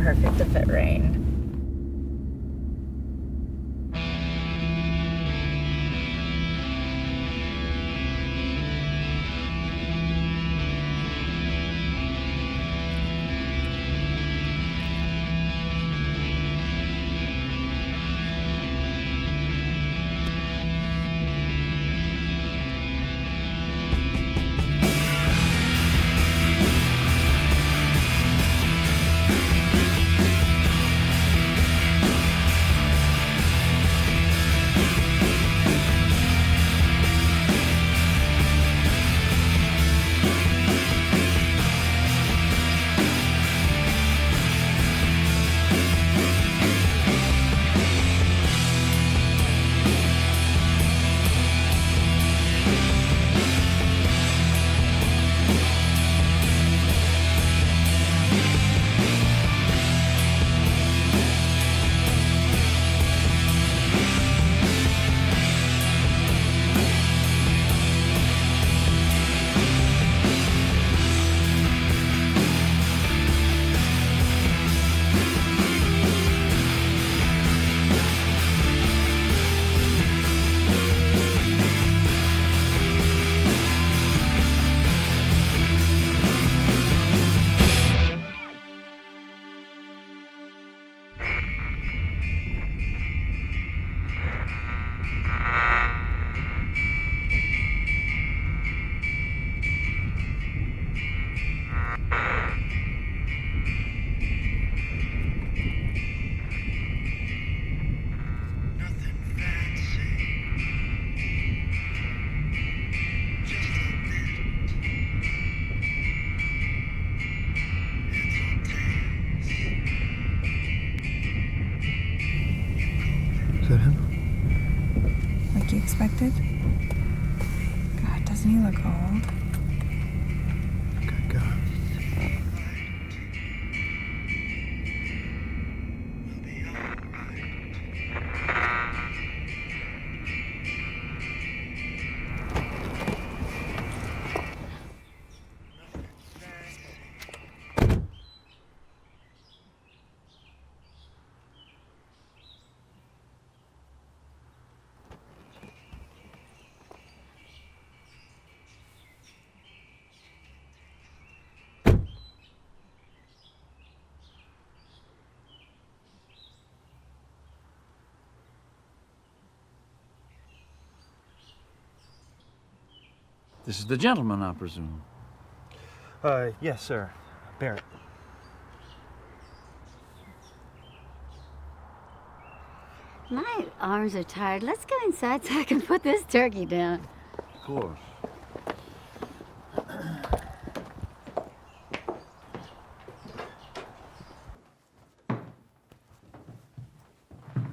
perfect to fit Rain. Is that him? Like you expected? God, doesn't he look old? Good God. This is the gentleman, I presume. Yes, sir. Barrett. My arms are tired. Let's go inside so I can put this turkey down. Of course.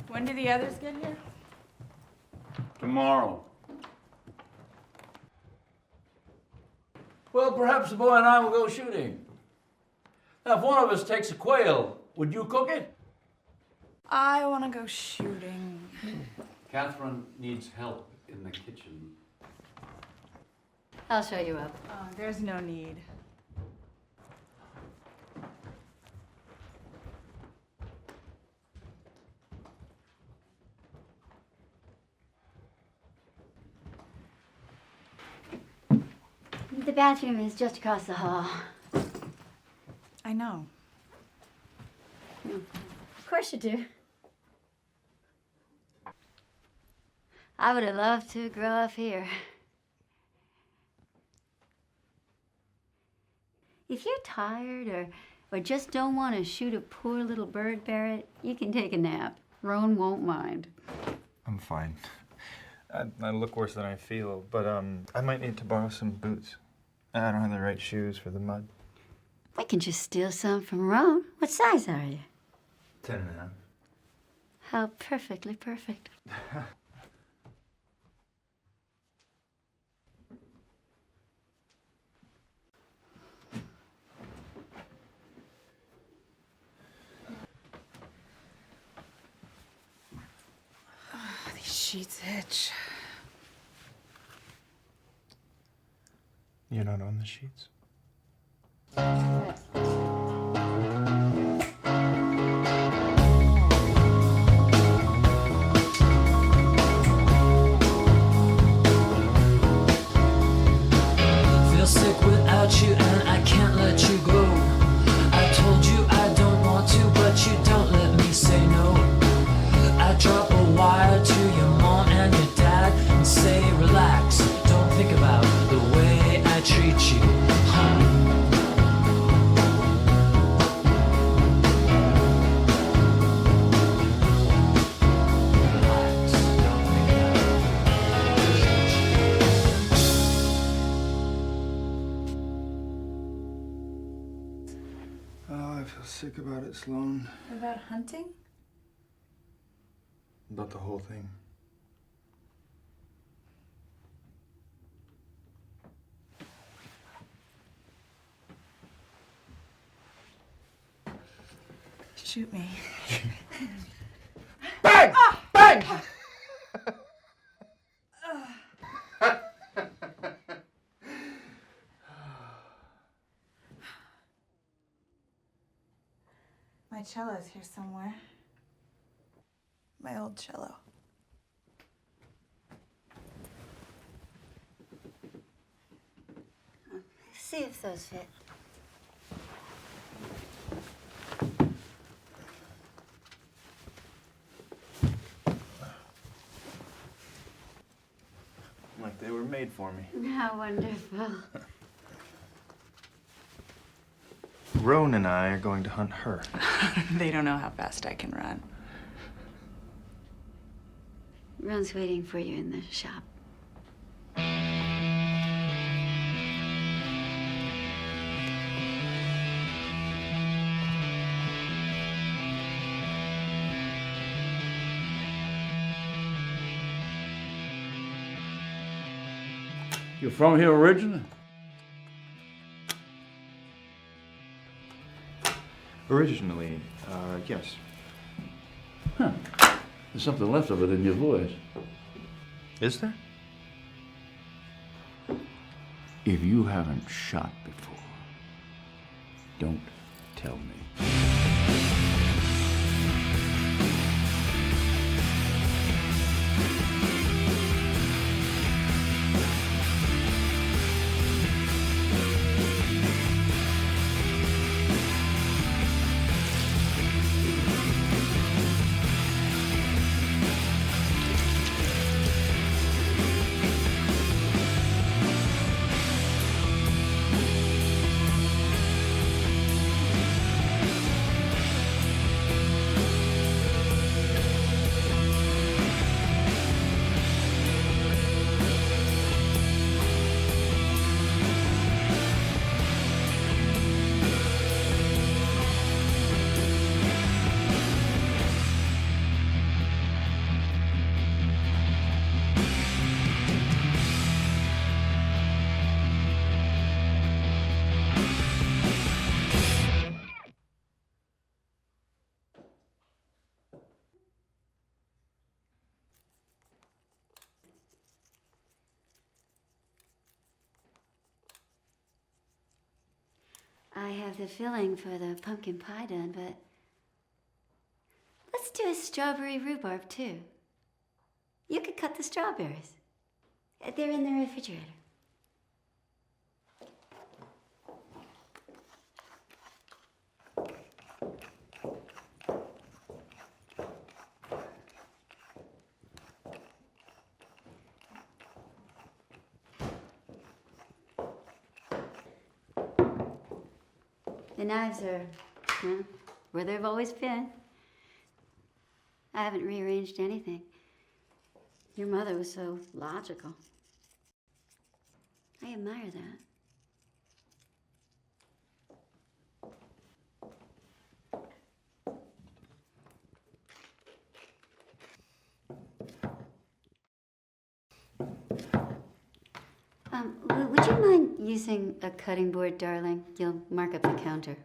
When do the others get here? Tomorrow. Well, perhaps the boy and I will go shooting. Now, if one of us takes a quail, would you cook it? I want to go shooting. Catherine needs help in the kitchen. I'll show you up. Oh, there's no need. The bathroom is just across the hall. I know. Of course you do. I would have loved to grow up here. If you're tired or just don't want to shoot a poor little bird, Barrett, you can take a nap. Roan won't mind. I'm fine. I look worse than I feel, but I might need to borrow some boots. I don't have the right shoes for the mud. We can just steal some from Roan. What size are you? 10.5. How perfectly perfect. These sheets itch. You're not on the sheets? get you home. Oh, I feel sick about it, Sloan. About hunting? About the whole thing. Shoot me. Bang! Bang! My cello's here somewhere. My old cello. See if those fit. Like they were made for me. How wonderful. Roan and I are going to hunt her. They don't know how fast I can run. Ron's waiting for you in the shop. You're from here originally? Originally, yes. Huh. There's something left of it in your voice. Is there? If you haven't shot before, don't tell me. I have the filling for the pumpkin pie done, but let's do a strawberry rhubarb too. You could cut the strawberries. They're in the refrigerator. The knives are, well, where they've always been. I haven't rearranged anything. Your mother was so logical. I admire that. Would you mind using a cutting board, darling? You'll mark up the counter.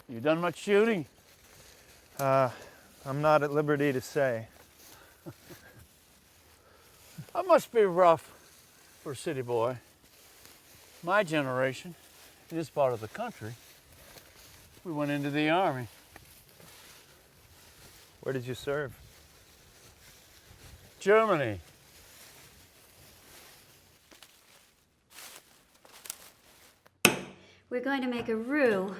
You done much shooting? I'm not at liberty to say. That must be rough for a city boy. My generation, in this part of the country, we went into the army. Where did you serve? Germany. We're going to make a roux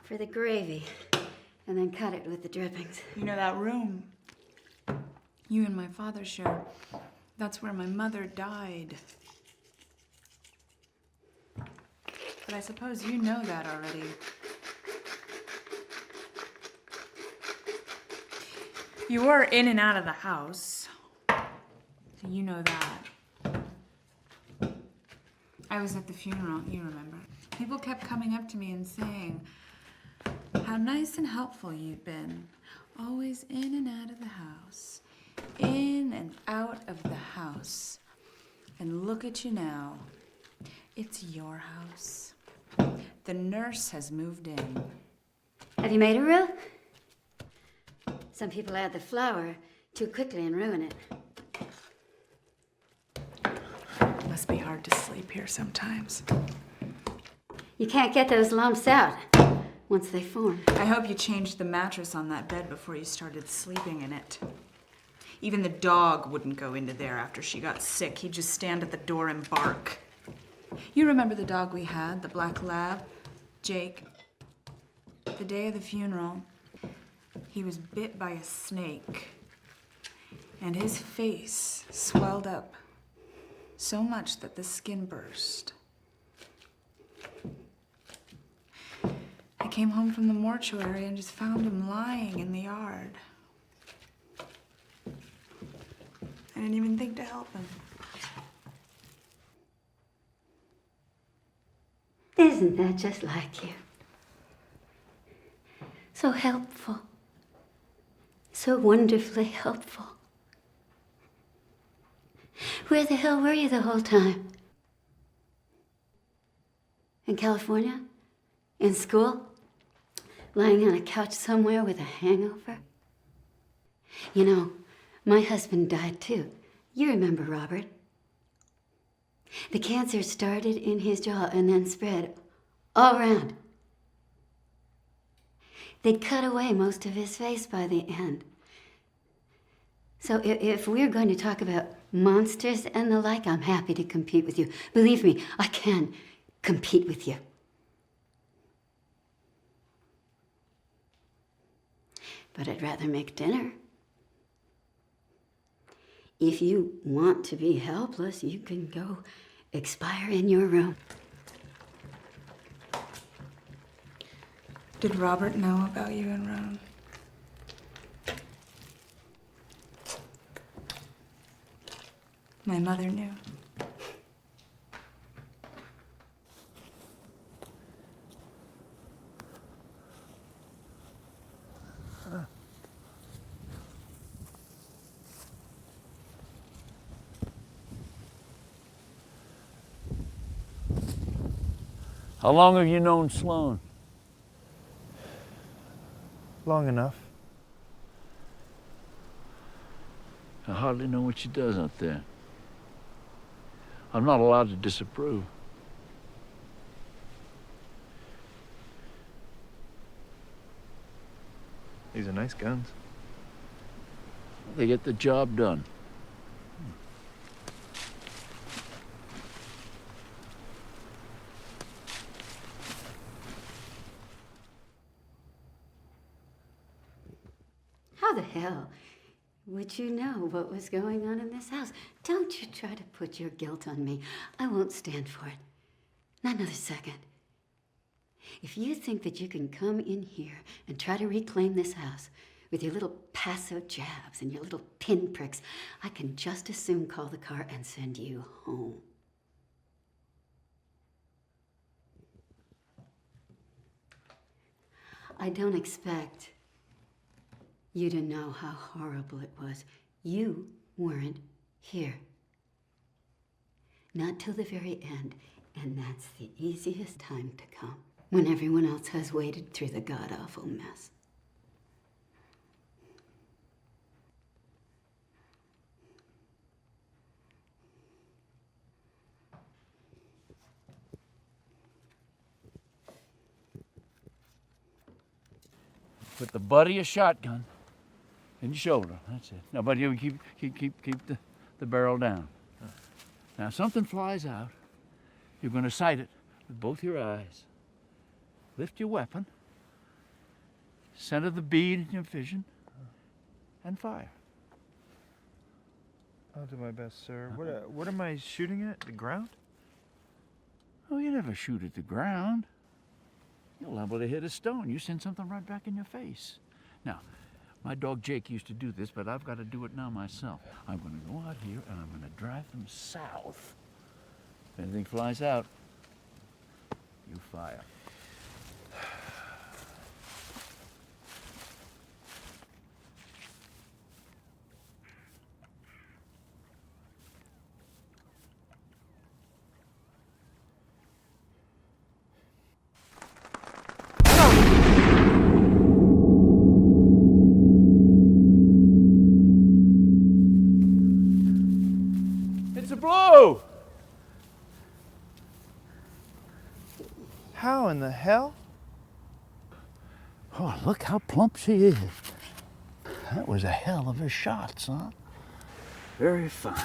for the gravy and then cut it with the drippings. You know that room you and my father share? That's where my mother died. But I suppose you know that already. You were in and out of the house. So you know that. I was at the funeral, you remember. People kept coming up to me and saying how nice and helpful you'd been. Always in and out of the house. In and out of the house. And look at you now. It's your house. The nurse has moved in. Have you made a roux? Some people add the flour too quickly and ruin it. Must be hard to sleep here sometimes. You can't get those lumps out once they form. I hope you changed the mattress on that bed before you started sleeping in it. Even the dog wouldn't go into there after she got sick. He'd just stand at the door and bark. You remember the dog we had, the black lab? Jake. The day of the funeral, he was bit by a snake, and his face swelled up so much that the skin burst. I came home from the mortuary and just found him lying in the yard. I didn't even think to help him. Isn't that just like you? So helpful. So wonderfully helpful. Where the hell were you the whole time? In California? In school? Lying on a couch somewhere with a hangover? You know, my husband died too. You remember Robert. The cancer started in his jaw and then spread all around. They'd cut away most of his face by the end. So if we're going to talk about monsters and the like, I'm happy to compete with you. Believe me, I can compete with you. But I'd rather make dinner. If you want to be helpless, you can go expire in your room. Did Robert know about you and Roan? My mother knew. How long have you known Sloan? Long enough. I hardly know what she does out there. I'm not allowed to disapprove. These are nice guns. They get the job done. How the hell would you know what was going on in this house? Don't you try to put your guilt on me. I won't stand for it. Not another second. If you think that you can come in here and try to reclaim this house with your little paso jabs and your little pinpricks, I can just as soon call the car and send you home. I don't expect you to know how horrible it was. You weren't here. Not till the very end, and that's the easiest time to come, when everyone else has waded through the god-awful mess. With the butt of your shotgun, in your shoulder. That's it. Now, but you keep the barrel down. Now, if something flies out, you're going to sight it with both your eyes. Lift your weapon, center the bead in your vision, and fire. I'll do my best, sir. What am I shooting at? The ground? Oh, you never shoot at the ground. You're liable to hit a stone. You send something right back in your face. Now, my dog Jake used to do this, but I've got to do it now myself. I'm going to go out here and I'm going to drive them south. If anything flies out, you fire. It's a blow! How in the hell? Oh, look how plump she is. That was a hell of a shot, son. Very fine.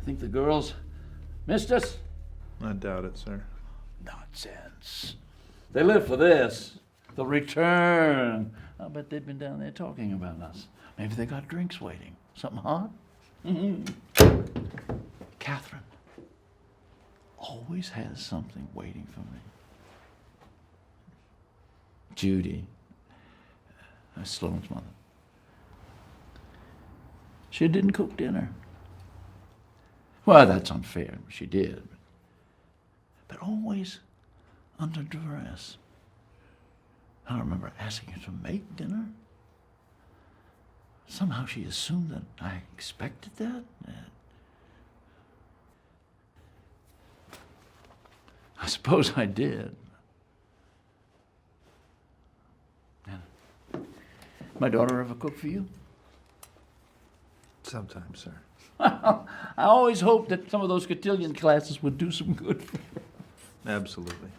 Think the girls missed us? I doubt it, sir. Nonsense. They live for this. The return. I bet they've been down there talking about us. Maybe they got drinks waiting. Something hot? Catherine always has something waiting for me. Judy, Sloane's mother. She didn't cook dinner. Well, that's unfair. She did. But always under duress. I don't remember asking her to make dinner. Somehow she assumed that I expected that. I suppose I did. My daughter ever cook for you? Sometimes, sir. I always hoped that some of those cotillion classes would do some good for her. Absolutely.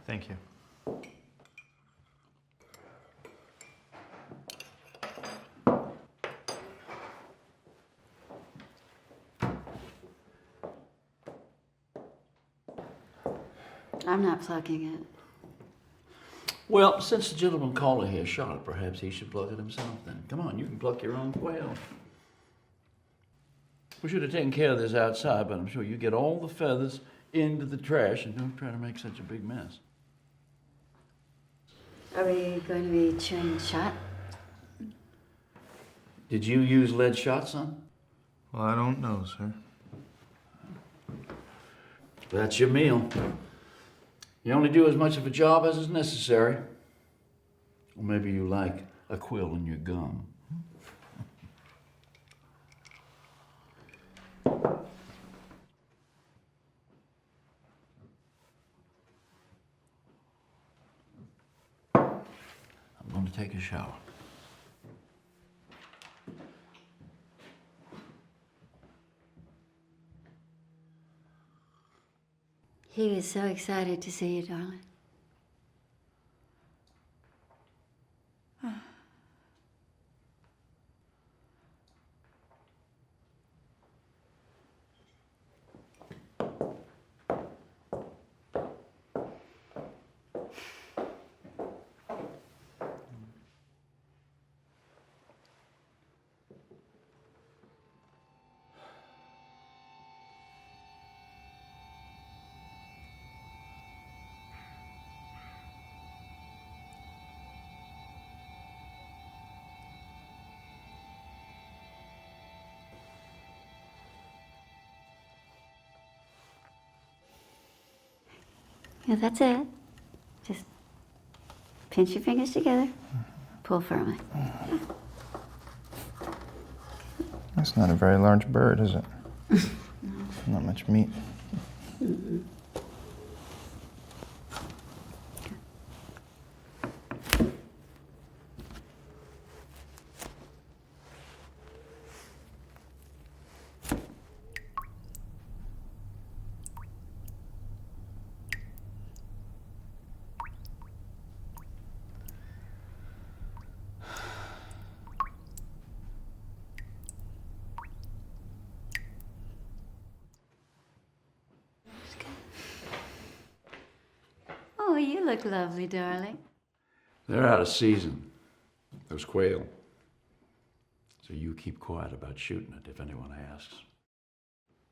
Thank you. I'm not plugging it. Well, since the gentleman caller here shot it, perhaps he should plug it himself then. Come on, you can pluck your own quail. We should have taken care of this outside, but I'm sure you get all the feathers into the trash and don't try to make such a big mess. Are we going to be chewing shot? Did you use lead shot, son? Well, I don't know, sir. That's your meal. You only do as much of a job as is necessary. Or maybe you like a quill in your gum. I'm going to take a shower. He was so excited to see you, darling. Yeah, that's it. Just pinch your fingers together. Pull firmly. That's not a very large bird, is it? Not much meat. Oh, you look lovely, darling. They're out of season, those quail. So you keep quiet about shooting it if anyone asks.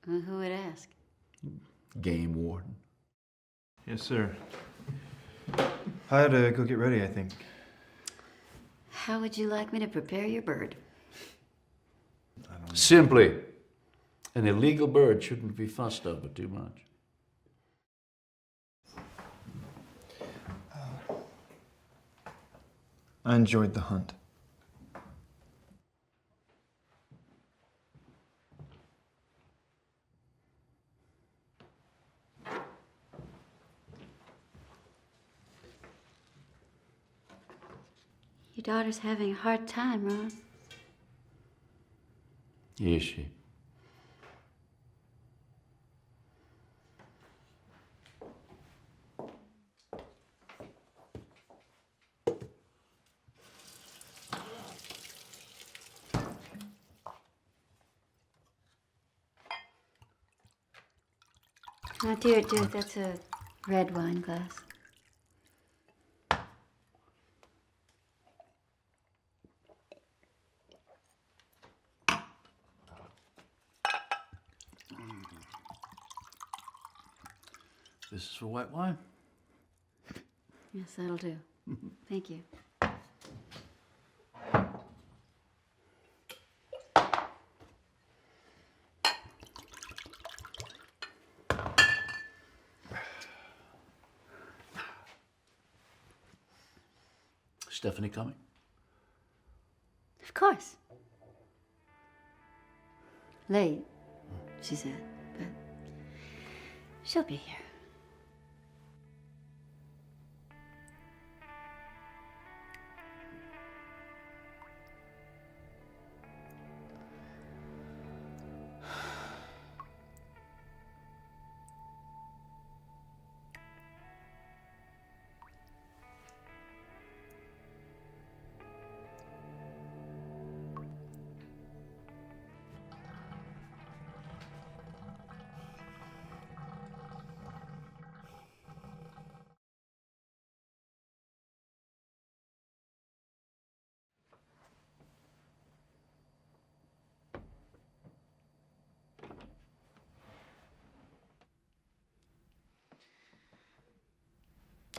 Who would ask? Game warden. Yes, sir. I had to go get ready, I think. How would you like me to prepare your bird? Simply, an illegal bird shouldn't be fussed over too much. I enjoyed the hunt. Your daughter's having a hard time, Ron. Is she? Now, dear, that's a red wine glass. This is for white wine? Yes, that'll do. Thank you. Stephanie coming? Of course. Late, she said, but She'll be here.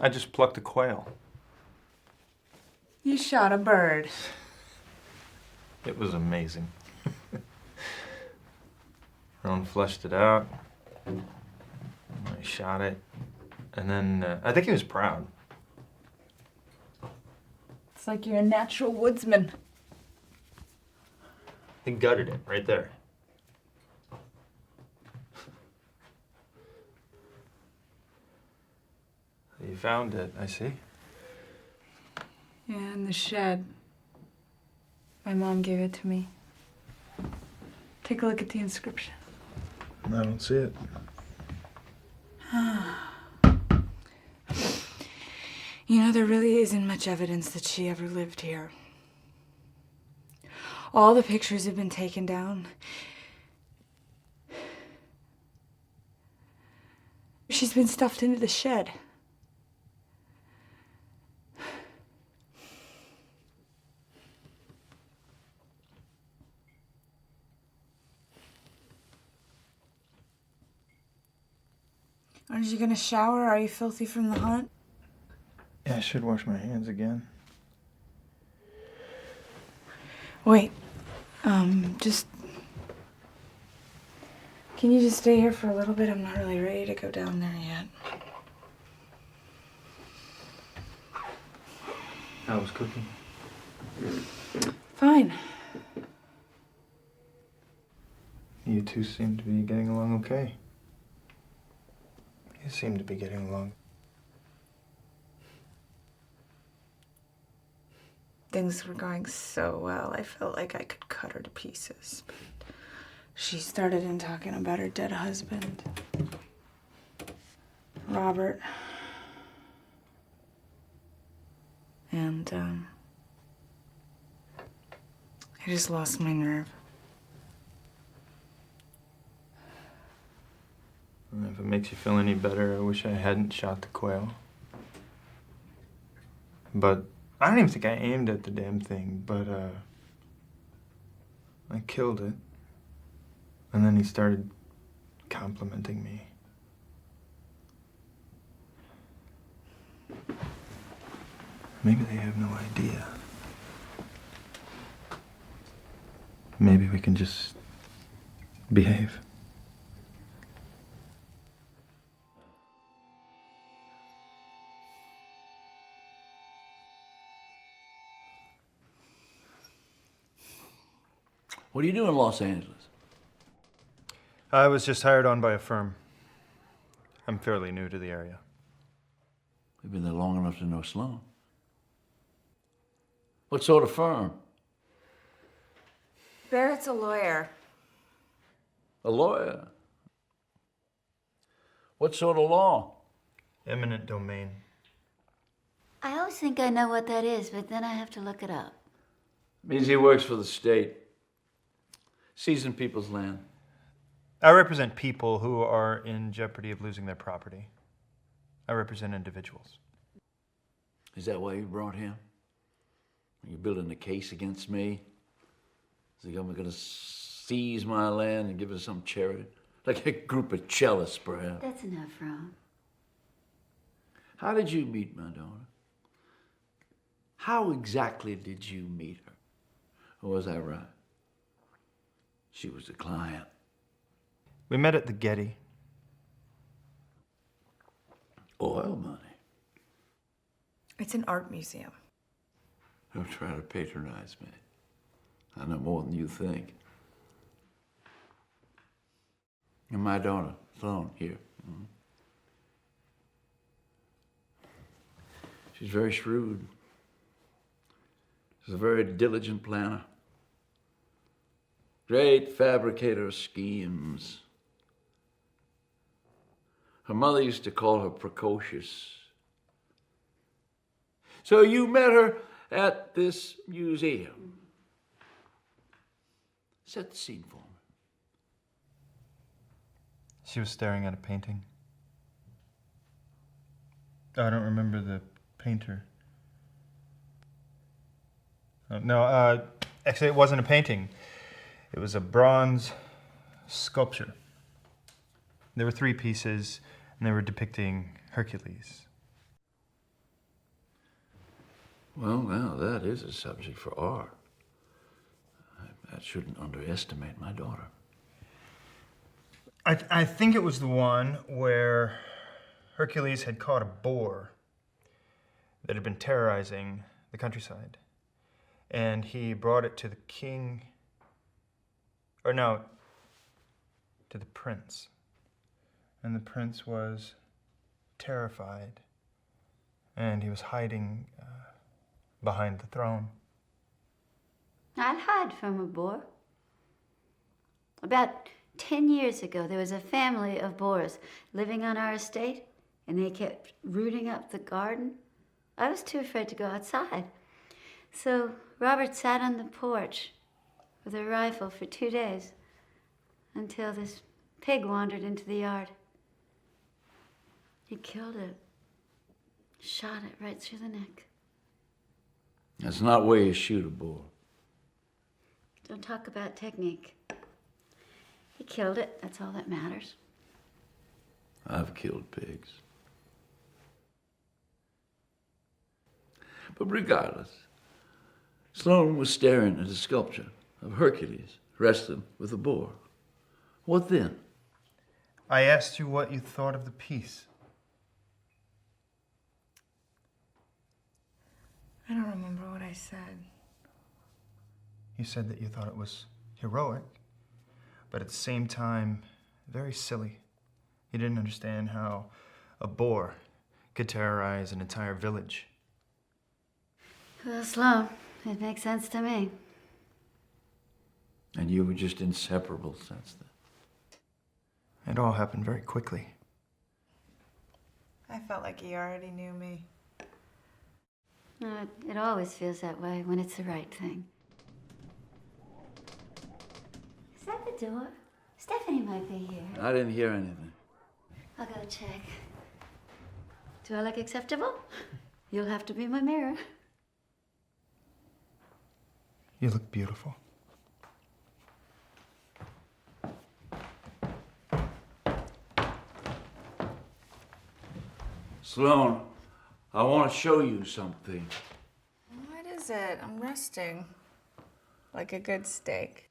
I just plucked a quail. You shot a bird. It was amazing. Ron fleshed it out. I shot it. And then I think he was proud. It's like you're a natural woodsman. He gutted it right there. You found it, I see. Yeah, in the shed. My mom gave it to me. Take a look at the inscription. I don't see it. You know, there really isn't much evidence that she ever lived here. All the pictures have been taken down. She's been stuffed into the shed. Aren't you gonna shower? Are you filthy from the hunt? Yeah, I should wash my hands again. Wait, just... Can you just stay here for a little bit? I'm not really ready to go down there yet. How was cooking? Fine. You two seem to be getting along okay. You seem to be getting along. Things were going so well, I felt like I could cut her to pieces. But she started in talking about her dead husband, Robert. And, I just lost my nerve. If it makes you feel any better, I wish I hadn't shot the quail. But I don't even think I aimed at the damn thing, but I killed it. And then he started complimenting me. Maybe they have no idea. Maybe we can just behave. What do you do in Los Angeles? I was just hired on by a firm. I'm fairly new to the area. You've been there long enough to know Sloan. What sort of firm? Barrett's a lawyer. A lawyer? What sort of law? Eminent domain. I always think I know what that is, but then I have to look it up. Means he works for the state. Seizing people's land. I represent people who are in jeopardy of losing their property. I represent individuals. Is that why you brought him? Are you building a case against me? Is the government gonna seize my land and give it to some charity? Like a group of cellists, perhaps. That's enough, Ron. How did you meet my daughter? How exactly did you meet her? Or was I right? She was a client. We met at the Getty. Oil money. It's an art museum. Don't try to patronize me. I know more than you think. And my daughter, Sloan, here. She's very shrewd. She's a very diligent planner. Great fabricator of schemes. Her mother used to call her precocious. So you met her at this museum. Set the scene for me. She was staring at a painting. I don't remember the painter. No, actually it wasn't a painting. It was a bronze sculpture. There were 3 pieces, and they were depicting Hercules. Well, now that is a subject for art. I shouldn't underestimate my daughter. I think it was the one where Hercules had caught a boar that had been terrorizing the countryside. And he brought it to the king, or no, to the prince. And the prince was terrified, and he was hiding behind the throne. I'd hide from a boar. About 10 years ago, there was a family of boars living on our estate, and they kept rooting up the garden. I was too afraid to go outside. So Robert sat on the porch with a rifle for 2 days until this pig wandered into the yard. He killed it, shot it right through the neck. That's not where you shoot a boar. Don't talk about technique. He killed it, that's all that matters. I've killed pigs. But regardless, Sloane was staring at a sculpture of Hercules wrestling with a boar. What then? I asked you what you thought of the piece. I don't remember what I said. You said that you thought it was heroic, but at the same time, very silly. You didn't understand how a boar could terrorize an entire village. Well, Sloane, it makes sense to me. And you were just inseparable since then. It all happened very quickly. I felt like he already knew me. It always feels that way when it's the right thing. Is that the door? Stephanie might be here. I didn't hear anything. I'll go check. Do I look acceptable? You'll have to be my mirror. You look beautiful. Sloane, I want to show you something. What is it? I'm resting. Like a good steak.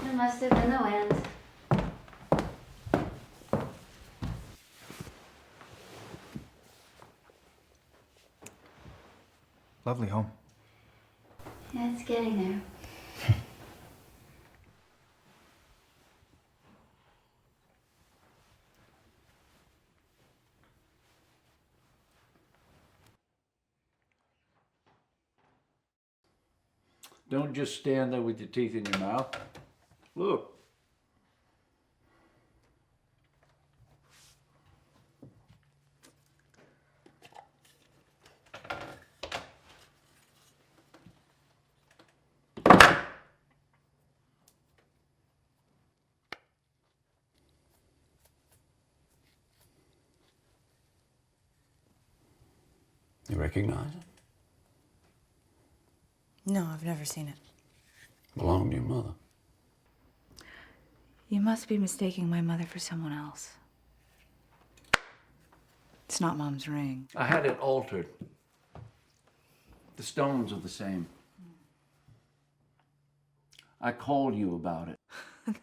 It must have been the wind. Lovely home. Yeah, it's getting there. Don't just stand there with your teeth in your mouth. Look. You recognize it? No, I've never seen it. Belonged to your mother. You must be mistaking my mother for someone else. It's not Mom's ring. I had it altered. The stones are the same. I called you about it.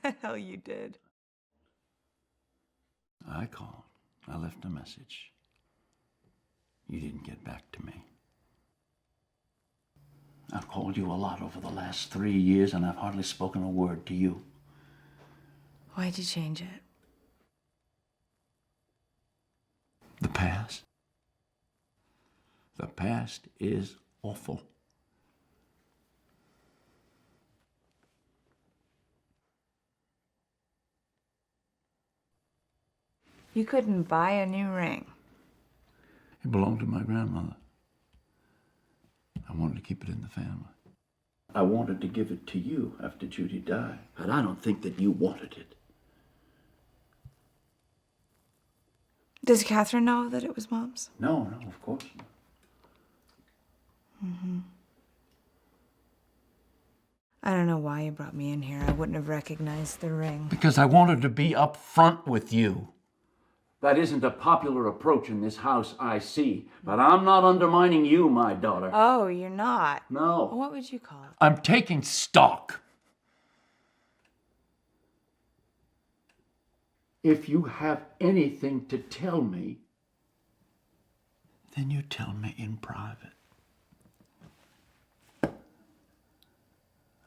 The hell you did. I called. I left a message. You didn't get back to me. I've called you a lot over the last 3 years, and I've hardly spoken a word to you. Why'd you change it? The past. The past is awful. You couldn't buy a new ring. It belonged to my grandmother. I wanted to keep it in the family. I wanted to give it to you after Judy died, but I don't think that you wanted it. Does Catherine know that it was Mom's? No, of course not. I don't know why you brought me in here. I wouldn't have recognized the ring. Because I wanted to be up front with you. That isn't a popular approach in this house, I see. But I'm not undermining you, my daughter. Oh, you're not? No. What would you call it? I'm taking stock. If you have anything to tell me, then you tell me in private.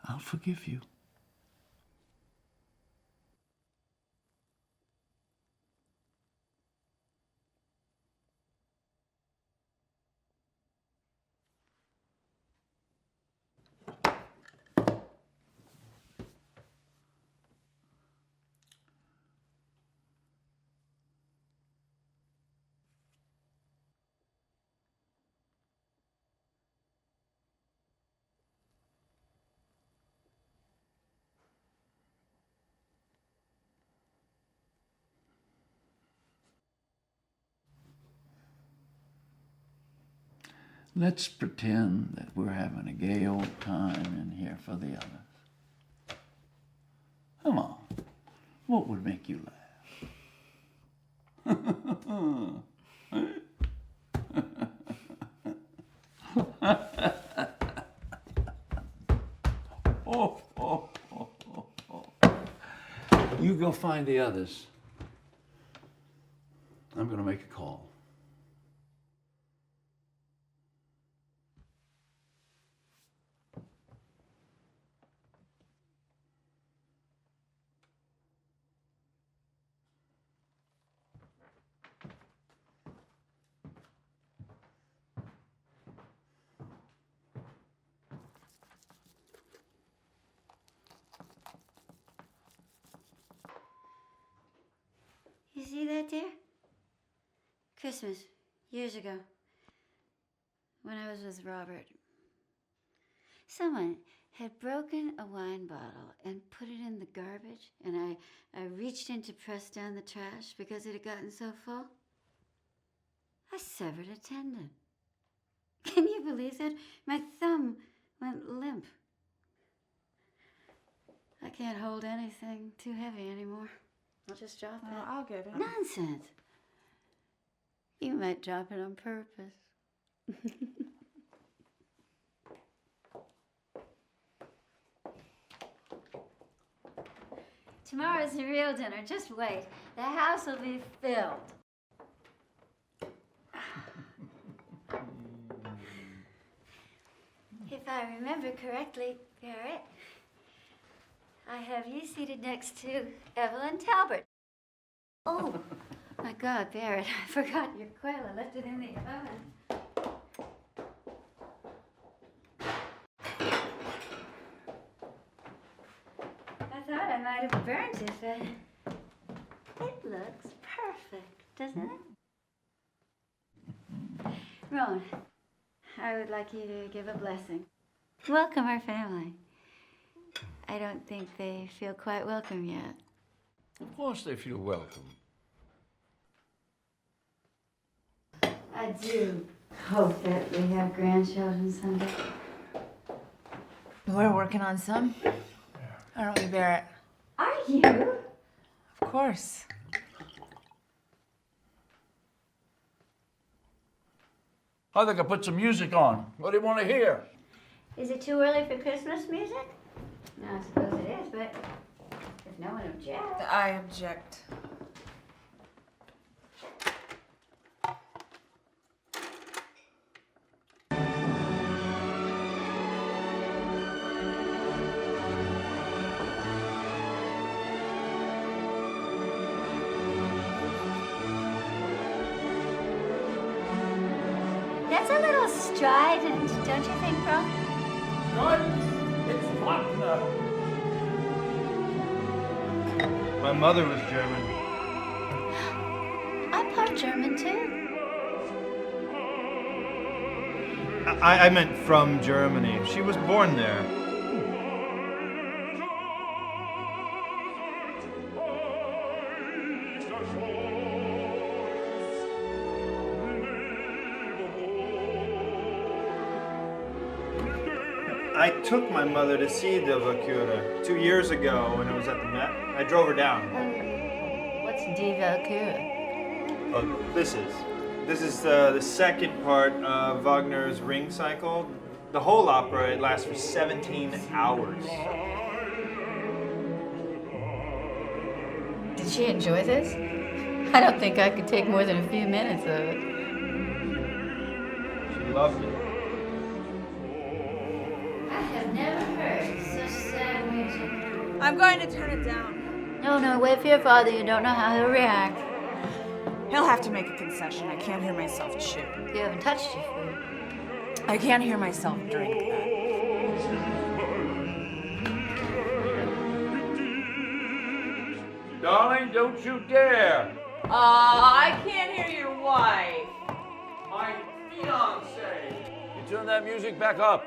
I'll forgive you. Let's pretend that we're having a gay old time in here for the others. Come on. What would make you laugh? You go find the others. I'm going to make a call. You see that, dear? Christmas, years ago, when I was with Robert. Someone had broken a wine bottle and put it in the garbage, and I reached in to press down the trash because it had gotten so full. I severed a tendon. Can you believe that? My thumb went limp. I can't hold anything too heavy anymore. I'll just drop it. I'll get it. Nonsense. You might drop it on purpose. Tomorrow's the real dinner. Just wait. The house will be filled. If I remember correctly, Barrett, I have you seated next to Evelyn Talbot. Oh, my God, Barrett, I forgot your quail. I left it in the oven. I thought I might have burnt it, but it looks perfect, doesn't it? Rowan, I would like you to give a blessing. Welcome our family. I don't think they feel quite welcome yet. Of course they feel welcome. I do hope that we have grandchildren someday. We're working on some. Aren't we, Barrett? Are you? Of course. I think I put some music on. What do you want to hear? Is it too early for Christmas music? No, I suppose it is, but if no one objects. I object. That's a little strident, don't you think, Bro? Good. It's Wagner. My mother was German. I'm part German, too. I meant from Germany. She was born there. I took my mother to see the Valkyrie 2 years ago when it was at the Met. I drove her down. What's Die Walküre? Oh, this is the second part of Wagner's Ring Cycle. The whole opera, it lasts for 17 hours. Did she enjoy this? I don't think I could take more than a few minutes of it. She loved it. I have never heard such sad music. I'm going to turn it down. No, wait for your father. You don't know how he'll react. He'll have to make a concession. I can't hear myself chew. You haven't touched your food. I can't hear myself drink that. Darling, don't you dare. I can't hear your wife. My fiancé. You turn that music back up.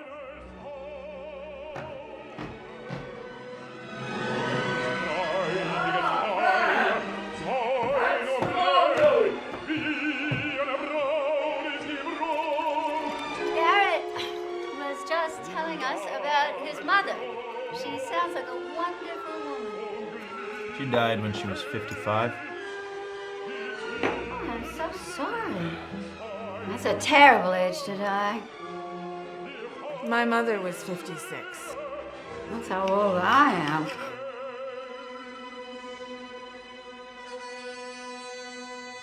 Garrett was just telling us about his mother. She sounds like a wonderful woman. She died when she was 55. Oh, I'm so sorry. That's a terrible age to die. My mother was 56. That's how old I am.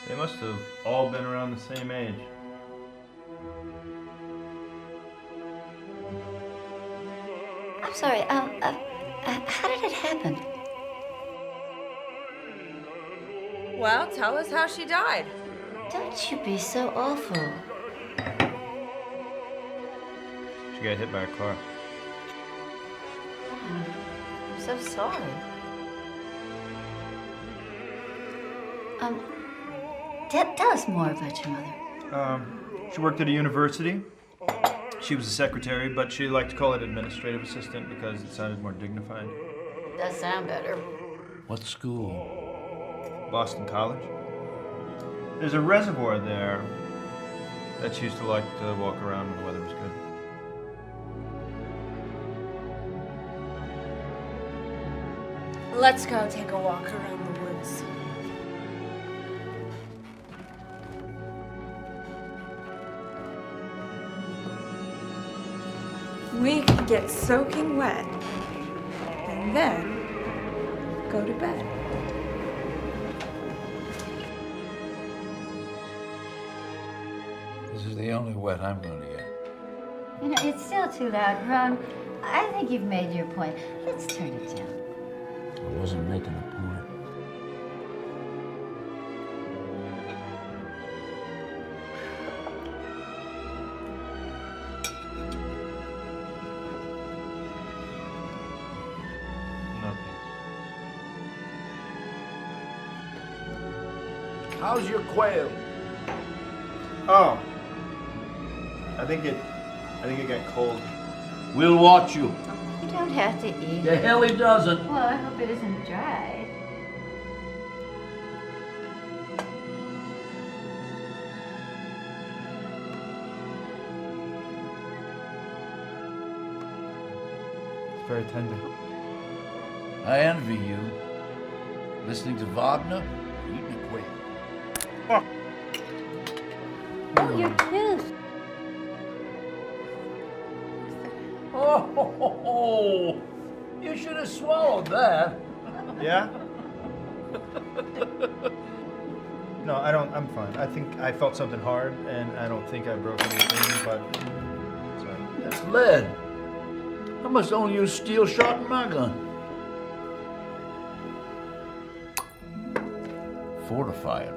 They must have all been around the same age. I'm sorry, how did it happen? Well, tell us how she died. Don't you be so awful. She got hit by a car. I'm so sorry. Tell us more about your mother. She worked at a university. She was a secretary, but she liked to call it administrative assistant because it sounded more dignified. Does sound better. What school? Boston College. There's a reservoir there that she used to like to walk around when the weather was good. Let's go take a walk around the woods. We can get soaking wet and then go to bed. This is the only wet I'm going to get. You know, it's still too loud, Ron. I think you've made your point. Let's turn it down. I wasn't making a point. Nothing. How's your quail? Oh. I think it got cold. We'll watch you. You don't have to eat. The hell he doesn't. Well, I hope it isn't dry. It's very tender. I envy you. Listening to Wagner, eating a quail. Oh, your tooth. Oh, you should have swallowed that. Yeah? No, I don't. I'm fine. I think I felt something hard, and I don't think I broke anything, but. Sorry. That's lead. I must only use steel shot in my gun. Fortify it.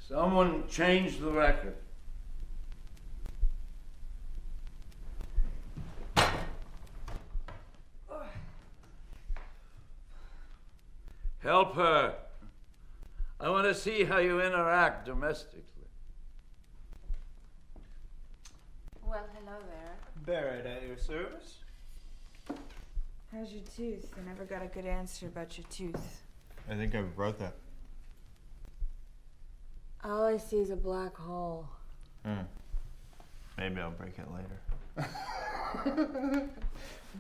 Someone changed the record. Help her. I want to see how you interact domestically. Well, hello there. Barrett at your service? How's your tooth? I never got a good answer about your tooth. I think I brought that. All I see is a black hole. Maybe I'll break it later.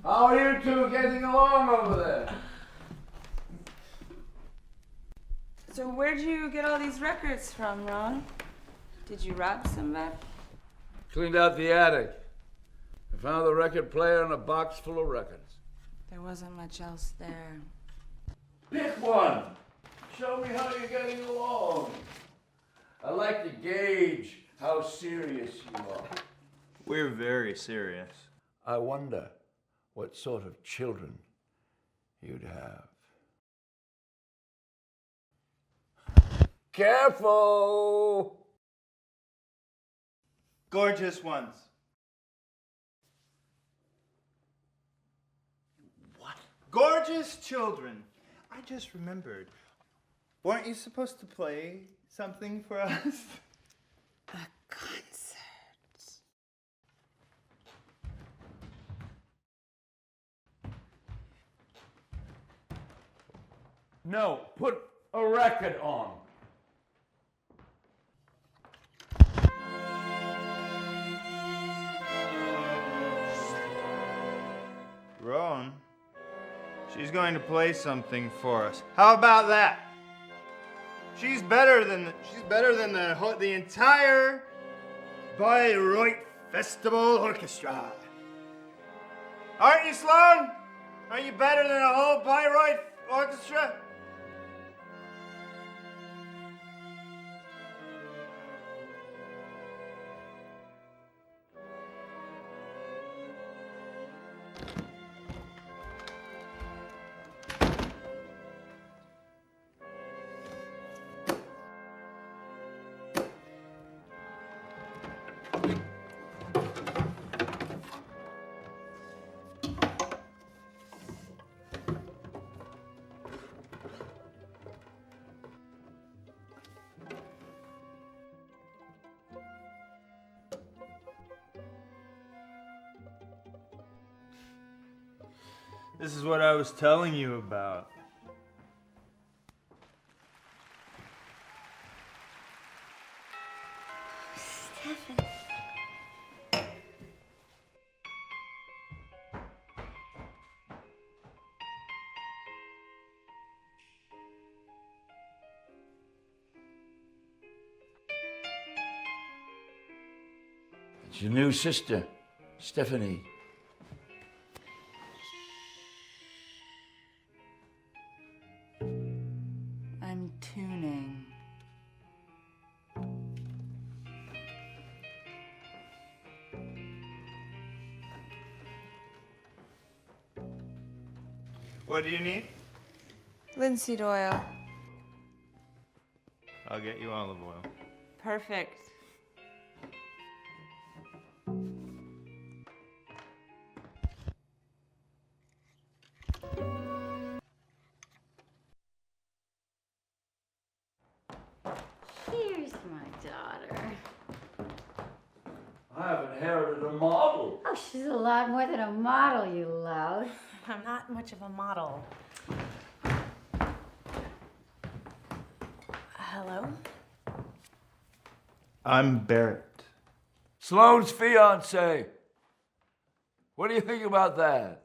How are you two getting along over there? So where'd you get all these records from, Ron? Did you rob somebody? Cleaned out the attic. I found the record player and a box full of records. There wasn't much else there. Pick one. Show me how you're getting along. I like to gauge how serious you are. We're very serious. I wonder what sort of children you'd have. Careful! Gorgeous ones. What? Gorgeous children. I just remembered. Weren't you supposed to play something for us? A concert. No, put a record on. Rowan, she's going to play something for us. How about that? She's better than the entire Bayreuth Festival Orchestra. Aren't you, Sloan? Are you better than a whole Bayreuth Orchestra? This is what I was telling you about. Stefan. It's your new sister, Stephanie. I'm tuning. What do you need? Linseed oil. I'll get you olive oil. Perfect. Here's my daughter. I have inherited a model. Oh, she's a lot more than a model, you lout. I'm not much of a model. Hello? I'm Barrett. Sloane's fiance. What do you think about that?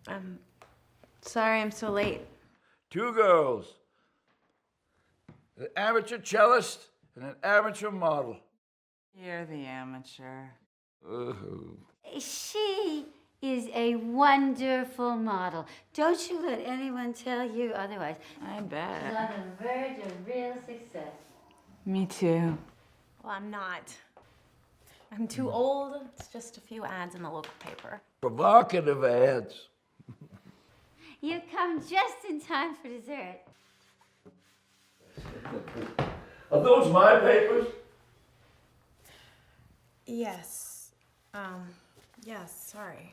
I'm sorry I'm so late. 2 girls. An amateur cellist and an amateur model. You're the amateur. Ooh. She is a wonderful model. Don't you let anyone tell you otherwise. I She's bet. on the verge of real success. Me too. Well, I'm not. I'm too old. It's just a few ads in the local paper. Provocative ads. You come just in time for dessert. Are those my papers? Yes. Yes, sorry.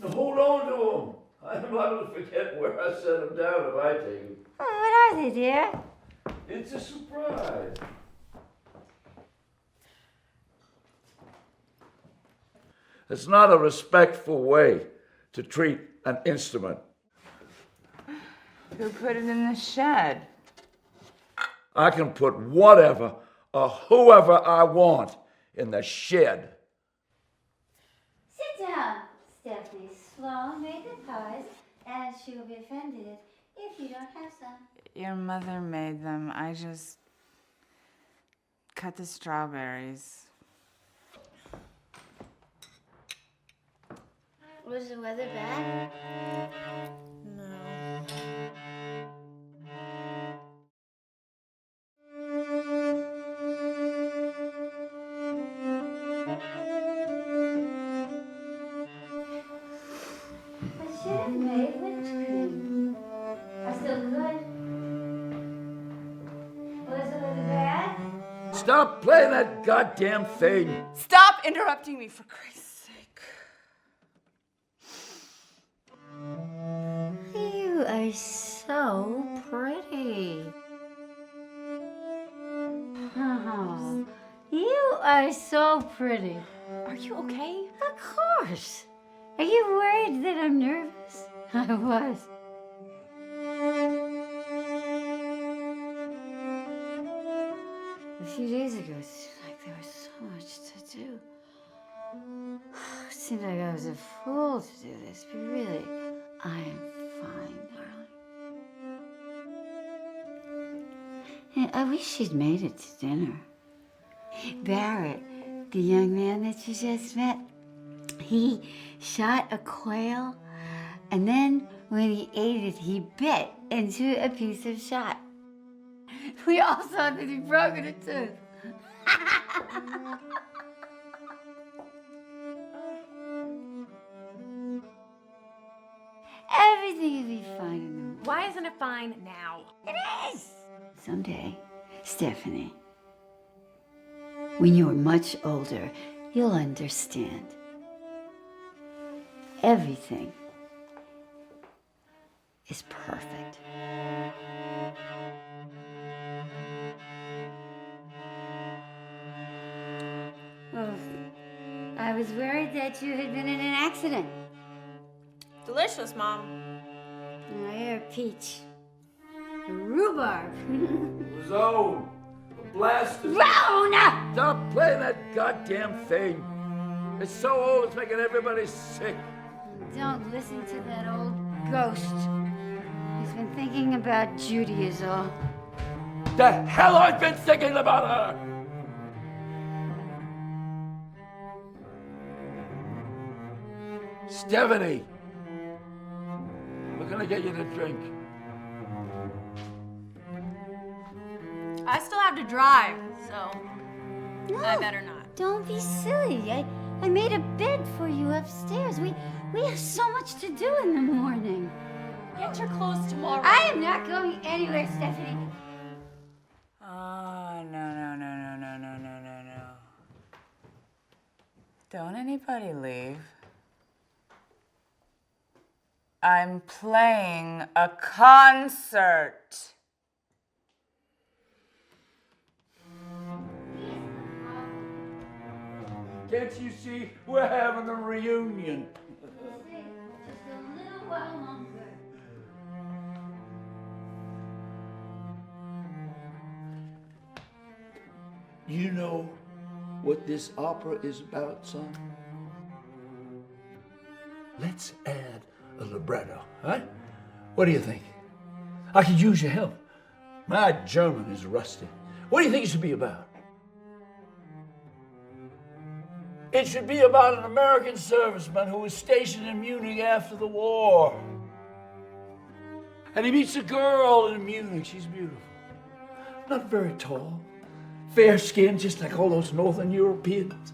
Now hold on to them. I'm liable to forget where I set them down if I take them. Oh, what are they, dear? It's a surprise. It's not a respectful way to treat an instrument. Who put it in the shed? I can put whatever or whoever I want in the shed. Sit down, Stephanie. Sloane made the pies, and she will be offended if you don't have some. Your mother made them. I just cut the strawberries. Was the weather bad? No. I should have made whipped cream. I still could. Was the weather bad? Stop playing that goddamn thing. Stop interrupting me, for Christ's sake. You are so pretty. Oh, you are so pretty. Are you okay? Of course. Are you worried that I'm nervous? I was. A few days ago, it seemed like there was so much to do. It seemed like I was a fool to do this, but really, I am fine, darling. And I wish she'd made it to dinner. Barrett, the young man that you just met, he shot a quail, and then when he ate it, he bit into a piece of shot. We all thought that he'd broken a tooth. Everything will be fine in the morning. Why isn't it fine now? It is! Someday, Stephanie, when you're much older, you'll understand. Everything is perfect. Oh, I was worried that you had been in an accident. Delicious, Mom. Oh, you're a peach. A rhubarb. Zone. Blast is... Rona! Stop playing that goddamn thing. It's so old, it's making everybody sick. Don't listen to that old ghost. He's been thinking about Judy is all. The hell I've been thinking about her! Stephanie! We're gonna get you to drink. I still have to drive, so I No, better not. don't be silly. I made a bed for you upstairs. We have so much to do in the morning. Get your clothes tomorrow. I am not going anywhere, Stephanie. Oh, no. Don't anybody leave. I'm playing a concert. Can't you see we're having a reunion? Just a little while longer. You know, what this opera is about, son? Let's add a libretto, huh? What do you think? I could use your help. My German is rusty. What do you think it should be about? It should be about an American serviceman who was stationed in Munich after the war. And he meets a girl in Munich. She's beautiful. Not very tall. Fair skinned, just like all those Northern Europeans.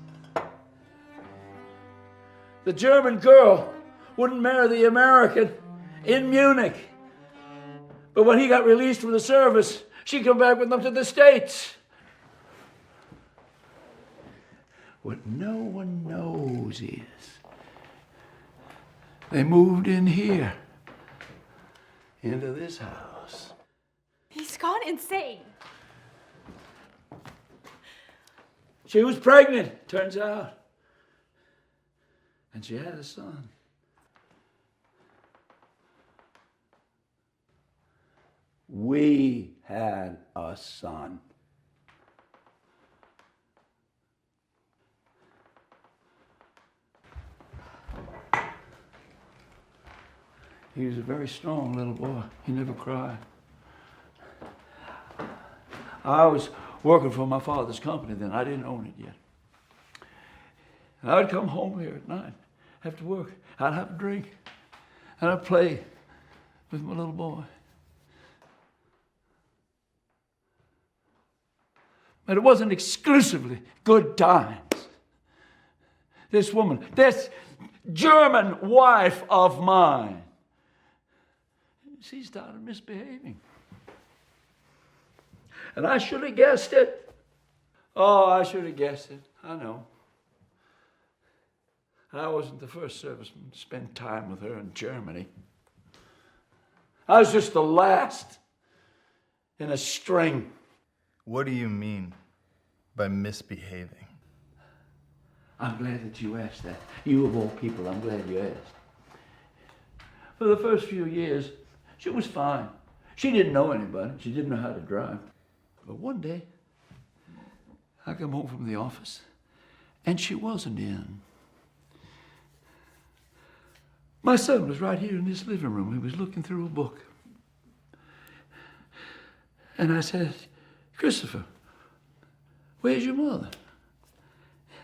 The German girl wouldn't marry the American in Munich. But when he got released from the service, she come back with them to the States. What no one knows is they moved in here, into this house. He's gone insane. She was pregnant, turns out. And she had a son. We had a son. He was a very strong little boy. He never cried. I was working for my father's company then. I didn't own it yet. And I'd come home here at night after work. I'd have a drink. And I'd play with my little boy. But it wasn't exclusively good times. This woman, this German wife of mine, she started misbehaving. And I should have guessed it. Oh, I should have guessed it. I know. I wasn't the first serviceman to spend time with her in Germany. I was just the last in a string. What do you mean by misbehaving? I'm glad that you asked that. You of all people, I'm glad you asked. For the first few years, she was fine. She didn't know anybody. She didn't know how to drive. But one day, I come home from the office, and she wasn't in. My son was right here in this living room. He was looking through a book. And I said, Christopher, where's your mother?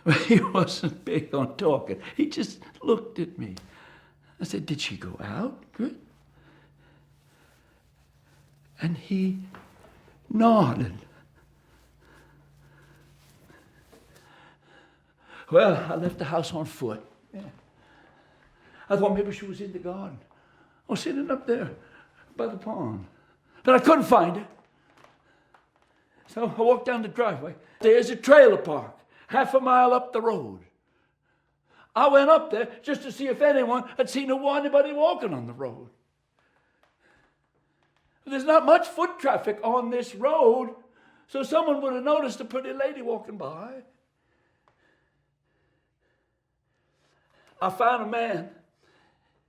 Well, he wasn't big on talking. He just looked at me. I said, did she go out? Good. And he nodded. Well, I left the house on foot. Yeah. I thought maybe she was in the garden or sitting up there by the pond. But I couldn't find her. So I walked down the driveway. There's a trailer park half a mile up the road. I went up there just to see if anyone had seen anybody walking on the road. There's not much foot traffic on this road, so someone would have noticed a pretty lady walking by. I found a man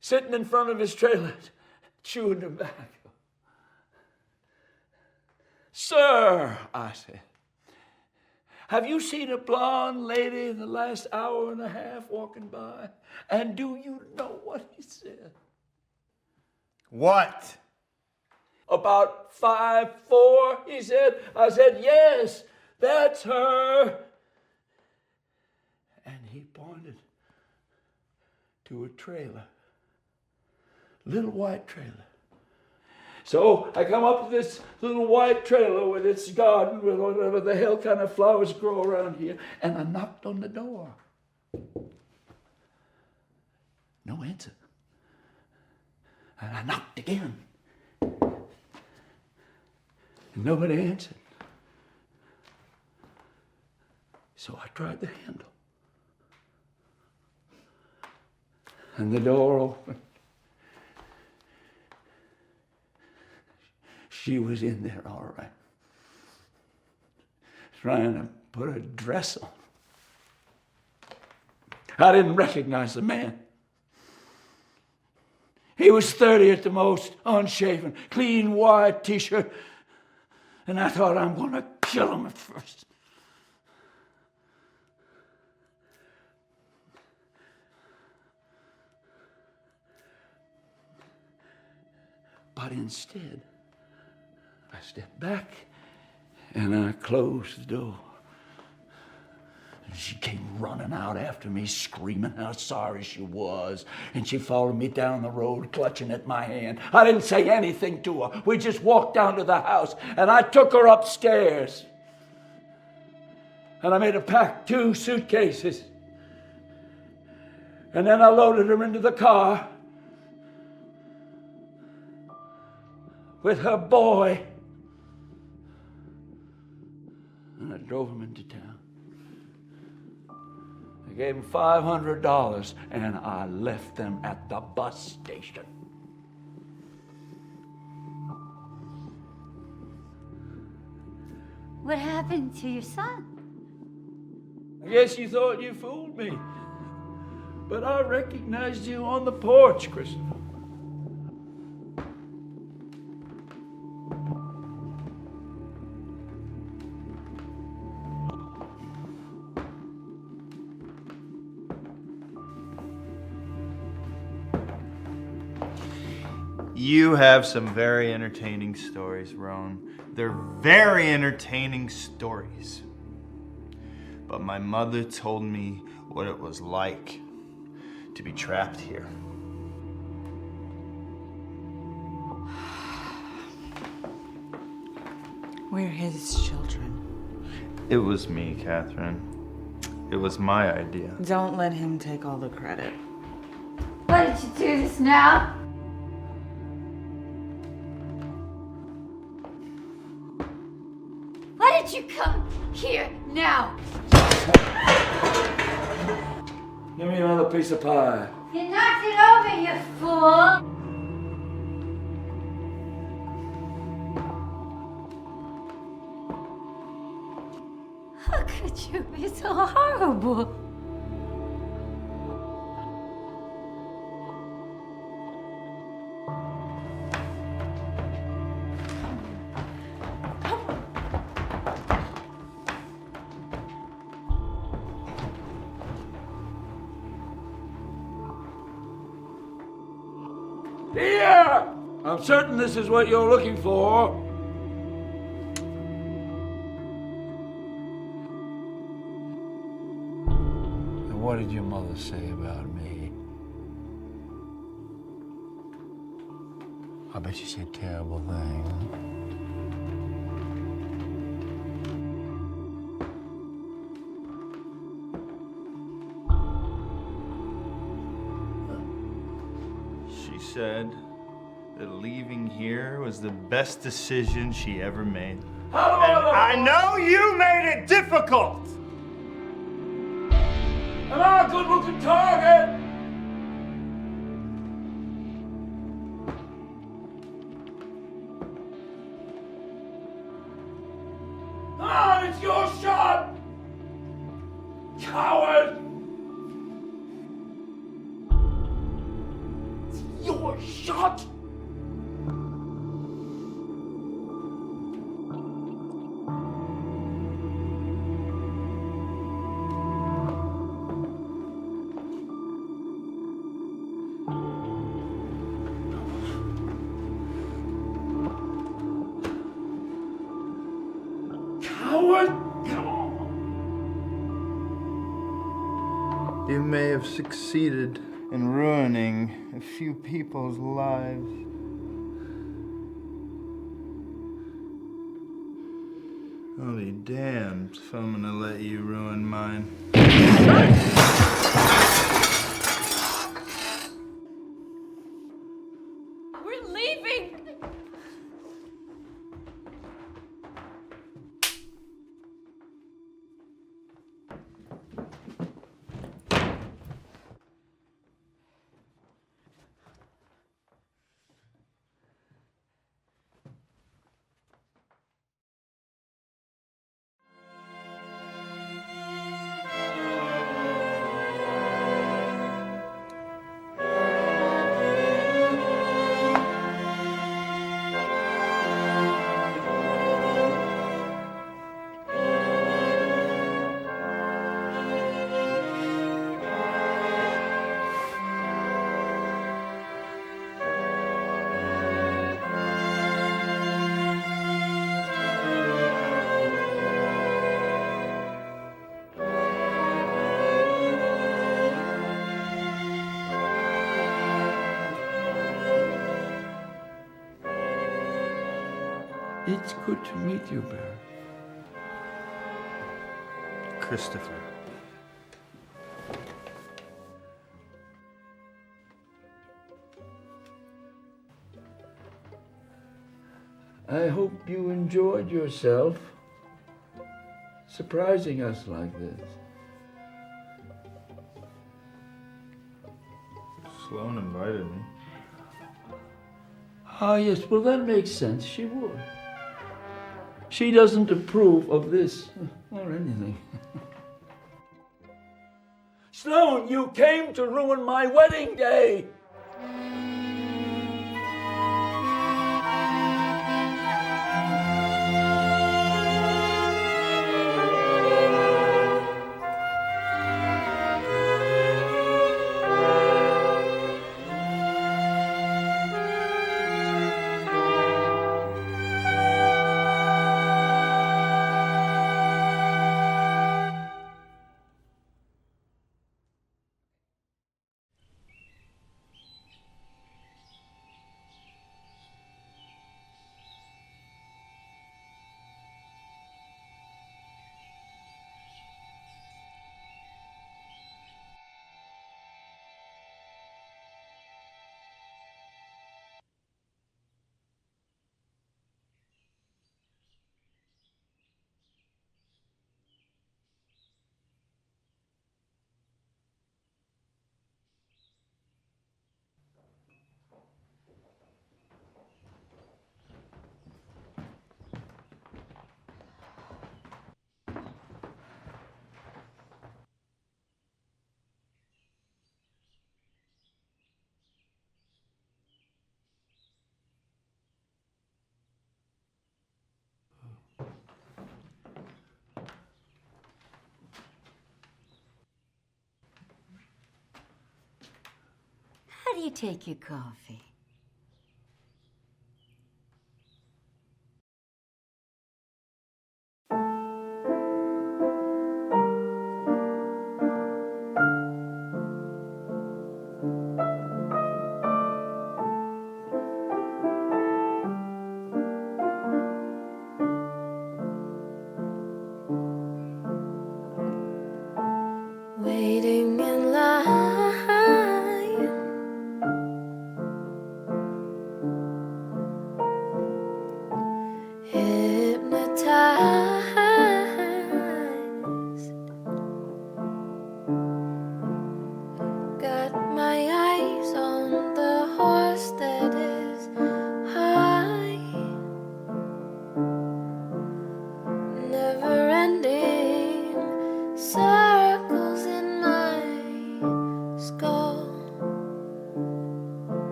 sitting in front of his trailer, chewing tobacco. Sir, I said, have you seen a blonde lady in the last hour and a half walking by? And do you know what he said? What? About 5'4", he said. I said, yes, that's her. And he pointed to a trailer, little white trailer. So I come up to this little white trailer with its garden, with whatever the hell kind of flowers grow around here, and I knocked on the door. No answer. And I knocked again. And nobody answered. So I tried the handle. And the door opened. She was in there all right, trying to put a dress on. I didn't recognize the man. He was 30 at the most, unshaven, clean white t-shirt, and I thought, I'm going to kill him at first. But instead, I stepped back and I closed the door. And she came running out after me, screaming how sorry she was. And she followed me down the road, clutching at my hand. I didn't say anything to her. We just walked down to the house, and I took her upstairs. And I made her pack 2 suitcases. And then I loaded her into the car with her boy. And I drove him into town. I gave him $500 and I left them at the bus station. What happened to your son? I guess you thought you fooled me. But I recognized you on the porch, Christopher. You have some very entertaining stories, Roan. They're very entertaining stories. But my mother told me what it was like to be trapped here. We're his children. It was me, Catherine. It was my idea. Don't let him take all the credit. Why did you do this now? Why did you come here now? Give me another piece of pie. You knocked it over, you fool! How could you be so horrible? Here! I'm certain this is what you're looking for. And what did your mother say about me? I bet you said terrible things. She said that leaving here was the best decision she ever made. And I know you made it difficult! Am I a good-looking target? Come on, it's your shot! Coward! It's your shot! Coward! Come on! You may have succeeded in ruining a few people's lives. I'll be damned if I'm gonna let you ruin mine. We're leaving! It's good to meet you, Bear. Christopher. I hope you enjoyed yourself surprising us like this. Sloane invited me. Ah, yes, well, that makes sense. She would. She doesn't approve of this or anything. Sloane, you came to ruin my wedding day! How do you take your coffee?